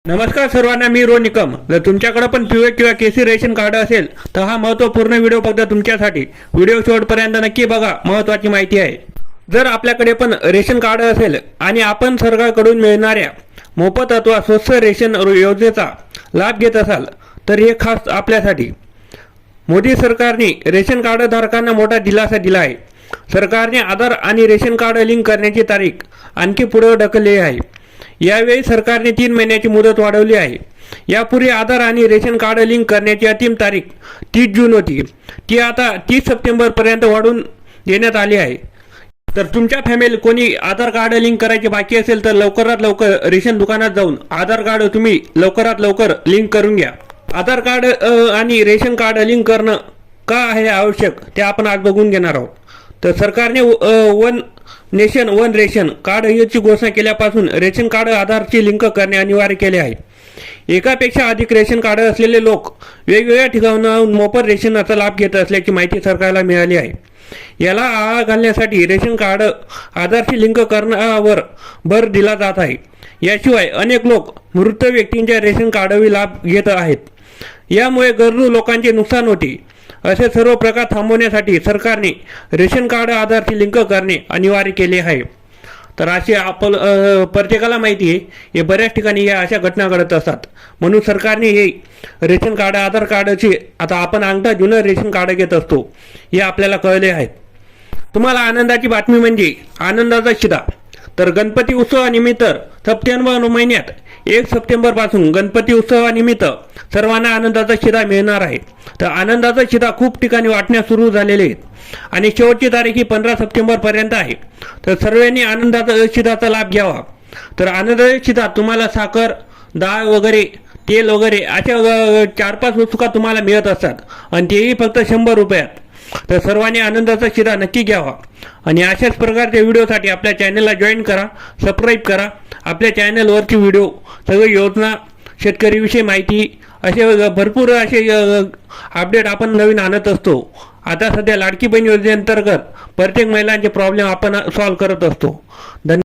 नमस्कार सर्वांना, मी रोनिकम। जर तुमच्याकडे पण पिवळे किंवा केसी रेशन कार्ड असेल तर हा महत्त्वपूर्ण व्हिडिओ फक्त तुमच्यासाठी। व्हिडिओ शेवटपर्यंत नक्की बघा, महत्त्वाची माहिती आहे। जर आपल्याकडे पण रेशन कार्ड असेल आणि आपण सरकारकडून मिळणाऱ्या मोफत अथवा स्वस्त रेशन योजनेचा लाभ घेत असाल तर हे खास आपल्यासाठी। मोदी सरकारने रेशन कार्ड धारकांना मोठा दिलासा दिला आहे। सरकारने आधार आणि रेशन कार्ड लिंक करण्याची तारीख आणखी पुढे ढकलली आहे। यावेळी सरकारने 3 महिन्याची मुदत वाढवली आहे। यापूर्वी आधार आणि रेशन कार्ड लिंक करण्याची अंतिम तारीख 30 जून होती, ती आता 30 सप्टेंबर पर्यंत वाढवून देण्यात आली आहे। तर तुमच्या फॅमिली कोणी आधार कार्ड लिंक करायचे बाकी असेल तर लवकरात लवकर रेशन दुकानात जाऊन आधार कार्ड तुम्ही लवकरात लवकर लिंक करून घ्या। आधार कार्ड आणि रेशन कार्ड लिंक करणं का आहे आवश्यक ते आपण आज बघून घेणार आहोत। तर सरकारने one nation one ration card याची घोषणा केल्यापासून रेशन कार्ड आधारची लिंक करणे अनिवार्य केले आहे। एकापेक्षा अधिक रेशन कार्ड असलेले लोक वेगवेगळ्या ठिकाणाहून मोफत रेशनचा लाभ घेत असल्याची माहिती सरकारला मिळाली आहे। याला आळा घालण्यासाठी रेशन कार्ड आधारशी लिंक करण्यावर भर दिला जात आहे। याशिवाय अनेक लोक मृत व्यक्तींच्या रेशन कार्डही लाभ घेत आहेत। यामुळे गरजू लोकांचे नुकसान होते। असे सर्व प्रकार थांबवण्यासाठी सरकारने रेशन कार्ड आधारशी लिंक करणे अनिवार्य केले आहे। तर असे प्रत्येकाला माहिती आहे, हे बऱ्याच ठिकाणी या अशा घटना घडत असतात। म्हणून सरकारने हे रेशन कार्ड आधार कार्डचे आता आपण अंगठा जुनं रेशन कार्ड घेत असतो हे आपल्याला कळले आहे। तुम्हाला आनंदाची बातमी म्हणजे आनंदाचा शिधा। तर गणपती उत्सवानिमित्त सप्टेंबर महिन्यात 1 सप्टेंबर पासून गणपती उत्सवानिमित्त सर्वांना आनंदाचा शिधा मिळणार आहे। तर आनंदाचा शिधा खूप ठिकाणी वाटण्यास सुरू झालेले आहेत आणि शेवटची तारीख ही 15 सप्टेंबर पर्यंत आहे। तर सर्वांनी आनंदाचा शिधाचा लाभ घ्यावा। तर आनंदाचा शिधा तुम्हाला साखर, डाळ वगैरे, तेल वगैरे अशा 4-5 वस्तू तुम्हाला मिळत असतात आणि तेही फक्त 100 रुपयात। तर सर्वांनी आनंदाचा शिधा नक्की घ्यावा आणि अशाच प्रकारच्या व्हिडिओसाठी आपल्या चॅनलला जॉईन करा, सबस्क्राईब करा। आपल्या चॅनलवरची व्हिडिओ सगळी योजना, शेतकरीविषयी माहिती असे भरपूर असे अपडेट आपण नवीन आणत असतो। आता सध्या लाडकी बहीण योजनेअंतर्गत प्रत्येक महिलांचे प्रॉब्लेम आपण सॉल्व्ह करत असतो। धन्यवाद।